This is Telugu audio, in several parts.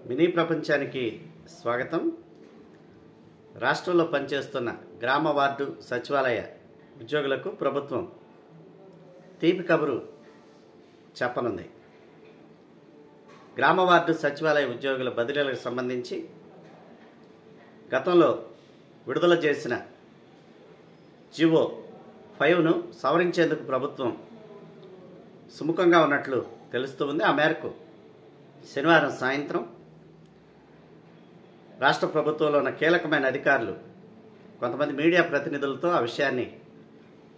మినీ ప్రపంచానికి స్వాగతం. రాష్ట్రంలో పనిచేస్తున్న గ్రామ వార్డు సచివాలయ ఉద్యోగులకు ప్రభుత్వం తీపి కబురు చెప్పనుంది. గ్రామ వార్డు సచివాలయ ఉద్యోగుల బదిలీలకు సంబంధించి గతంలో విడుదల చేసిన జీవో 5ను సవరించేందుకు ప్రభుత్వం సుముఖంగా ఉన్నట్లు తెలుస్తూ ఉంది. ఆ మేరకు శనివారం సాయంత్రం రాష్ట్ర ప్రభుత్వంలో ఉన్న కీలకమైన అధికారులు కొంతమంది మీడియా ప్రతినిధులతో ఆ విషయాన్ని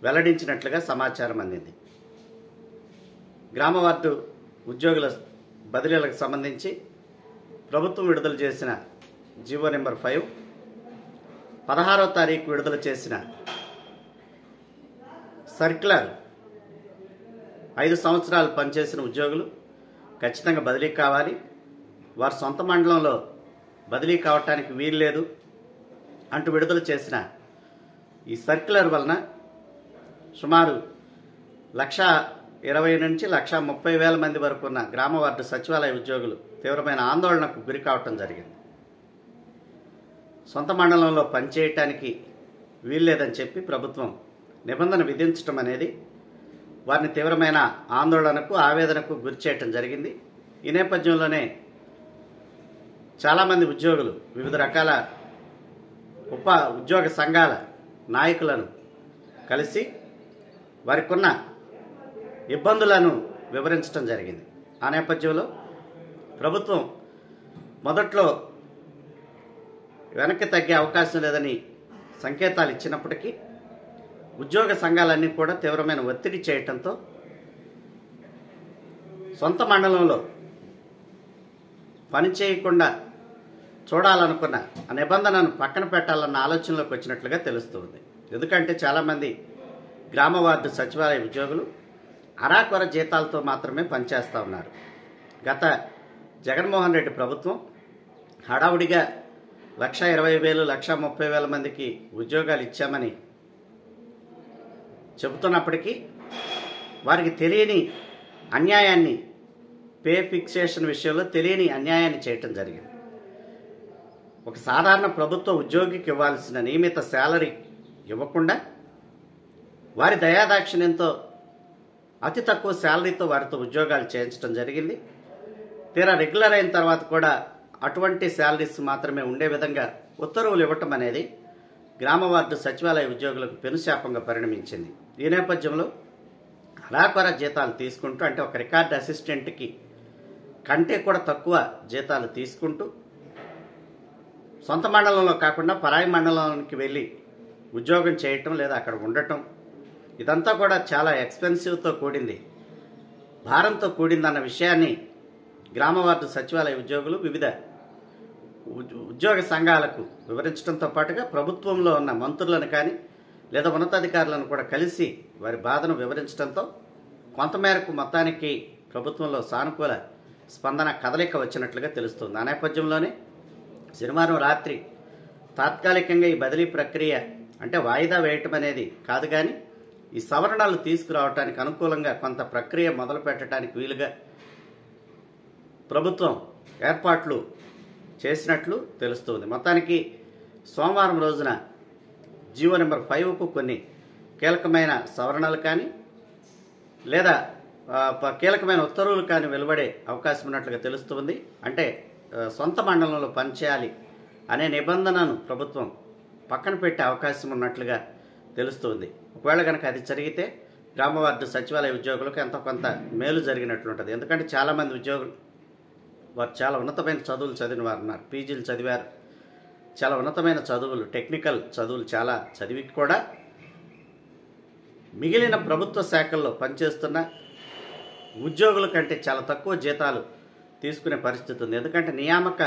వెల్లడించినట్లుగా సమాచారం అందింది. గ్రామ వార్డు ఉద్యోగుల బదిలీలకు సంబంధించి ప్రభుత్వం విడుదల చేసిన జీవో నెంబర్ 5, 16వ తారీఖు విడుదల చేసిన సర్క్యులర్ 5 సంవత్సరాలు పనిచేసిన ఉద్యోగులు ఖచ్చితంగా బదిలీ కావాలి, వారి సొంత మండలంలో బదిలీ కావటానికి వీలు లేదు అంటూ విడుదల చేసిన ఈ సర్క్యులర్ వలన సుమారు 1,20,000 నుంచి 1,30,000 మంది వరకు ఉన్న గ్రామ వార్డు సచివాలయ ఉద్యోగులు తీవ్రమైన ఆందోళనకు గురి కావటం జరిగింది. సొంత మండలంలో పనిచేయటానికి వీల్లేదని చెప్పి ప్రభుత్వం నిబంధన విధించడం అనేది వారిని తీవ్రమైన ఆందోళనకు ఆవేదనకు గురి చేయటం జరిగింది. ఈ నేపథ్యంలోనే చాలామంది ఉద్యోగులు వివిధ రకాల ఉద్యోగ సంఘాల నాయకులను కలిసి వారికి ఉన్న ఇబ్బందులను వివరించడం జరిగింది. ఆ నేపథ్యంలో ప్రభుత్వం మొదట్లో వెనక్కి తగ్గే అవకాశం లేదని సంకేతాలు ఇచ్చినప్పటికీ ఉద్యోగ సంఘాలన్నీ కూడా తీవ్రమైన ఒత్తిడి చేయటంతో సొంత మండలంలో పని చేయకుండా చూడాలనుకున్న ఆ నిబంధనను పక్కన పెట్టాలన్న ఆలోచనలోకి వచ్చినట్లుగా తెలుస్తుంది. ఎందుకంటే చాలామంది గ్రామ వార్డు సచివాలయ ఉద్యోగులు అరాకొర జీతాలతో మాత్రమే పనిచేస్తూ ఉన్నారు. గత జగన్మోహన్ రెడ్డి ప్రభుత్వం హడావుడిగా 1,20,000, 1,30,000 మందికి ఉద్యోగాలు ఇచ్చామని చెబుతున్నప్పటికీ వారికి తెలియని అన్యాయాన్ని, పే ఫిక్సేషన్ విషయంలో తెలియని అన్యాయాన్ని చేయటం జరిగింది. ఒక సాధారణ ప్రభుత్వ ఉద్యోగికి ఇవ్వాల్సిన నియమిత శాలరీ ఇవ్వకుండా వారి దయాదాక్షిణ్యంతో అతి తక్కువ శాలరీతో వారితో ఉద్యోగాలు చేయించడం జరిగింది. తీరా రెగ్యులర్ అయిన తర్వాత కూడా అటువంటి శాలరీస్ మాత్రమే ఉండే విధంగా ఉత్తర్వులు ఇవ్వటం అనేది గ్రామ వార్డు సచివాలయ ఉద్యోగులకు పెనుశాపంగా పరిణమించింది. ఈ నేపథ్యంలో అరాకొర జీతాలు తీసుకుంటూ, అంటే ఒక రికార్డ్ అసిస్టెంట్కి కంటే కూడా తక్కువ జీతాలు తీసుకుంటూ సొంత మండలంలో కాకుండా పరాయి మండలానికి వెళ్ళి ఉద్యోగం చేయటం లేదా అక్కడ ఉండటం, ఇదంతా కూడా చాలా ఎక్స్పెన్సివ్తో కూడింది, భారంతో కూడిందన్న విషయాన్ని గ్రామ వార్డు సచివాలయ ఉద్యోగులు వివిధ ఉద్యోగ సంఘాలకు వివరించడంతో పాటుగా ప్రభుత్వంలో ఉన్న మంత్రులను కానీ లేదా ఉన్నతాధికారులను కూడా కలిసి వారి బాధను వివరించడంతో కొంతమేరకు మొత్తానికి ప్రభుత్వంలో సానుకూల స్పందన కదలిక వచ్చినట్లుగా తెలుస్తుంది. ఆ నేపథ్యంలోనే శనివారం రాత్రి తాత్కాలికంగా ఈ బదిలీ ప్రక్రియ అంటే వాయిదా వేయటం అనేది కాదు, కానీ ఈ సవరణలు తీసుకురావడానికి అనుకూలంగా కొంత ప్రక్రియ మొదలు పెట్టడానికి వీలుగా ప్రభుత్వం ఏర్పాట్లు చేసినట్లు తెలుస్తుంది. మొత్తానికి సోమవారం రోజున జీవో నెంబర్ 5కు కొన్ని కీలకమైన సవరణలు కానీ లేదా కీలకమైన ఉత్తర్వులు కానీ వెలువడే అవకాశం ఉన్నట్లుగా తెలుస్తుంది. అంటే సొంత మండలంలో పనిచేయాలి అనే నిబంధనను ప్రభుత్వం పక్కన పెట్టే అవకాశం ఉన్నట్లుగా తెలుస్తుంది. ఒకవేళ కనుక అది జరిగితే గ్రామ వార్డు సచివాలయ ఉద్యోగులకు ఎంతో కొంత మేలు జరిగినట్లుంటుంది. ఎందుకంటే చాలామంది ఉద్యోగులు వారు చాలా ఉన్నతమైన చదువులు చదివిన వారు ఉన్నారు, పీజీలు చదివారు, చాలా ఉన్నతమైన చదువులు, టెక్నికల్ చదువులు చాలా చదివి కూడా మిగిలిన ప్రభుత్వ శాఖల్లో పనిచేస్తున్న ఉద్యోగుల కంటే చాలా తక్కువ జీతాలు తీసుకునే పరిస్థితి ఉంది. ఎందుకంటే నియామక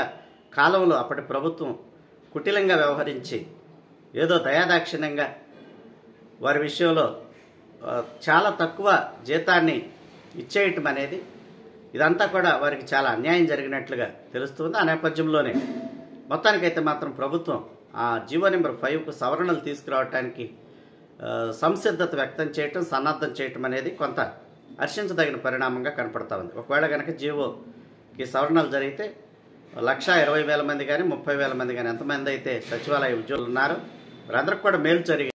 కాలంలో అప్పటి ప్రభుత్వం కుటిలంగా వ్యవహరించి ఏదో దయాదాక్షిణ్యంగా వారి విషయంలో చాలా తక్కువ జీతాన్ని ఇచ్చేయటం అనేది ఇదంతా కూడా వారికి చాలా అన్యాయం జరిగినట్లుగా తెలుస్తుంది. ఆ నేపథ్యంలోనే మొత్తానికైతే మాత్రం ప్రభుత్వం ఆ జీవో నెంబర్ 5కు సవరణలు తీసుకురావడానికి సంసిద్ధత వ్యక్తం చేయటం, సన్నద్ధం చేయటం అనేది కొంత హర్షించదగిన పరిణామంగా కనపడతా ఉంది. ఒకవేళ కనుక జీవోకి సవరణలు జరిగితే 1,20,000 మంది కానీ 30,000 మంది కానీ ఎంతమంది అయితే సచివాలయ ఉద్యోగులు ఉన్నారో వారందరికీ కూడా మేలు జరిగింది.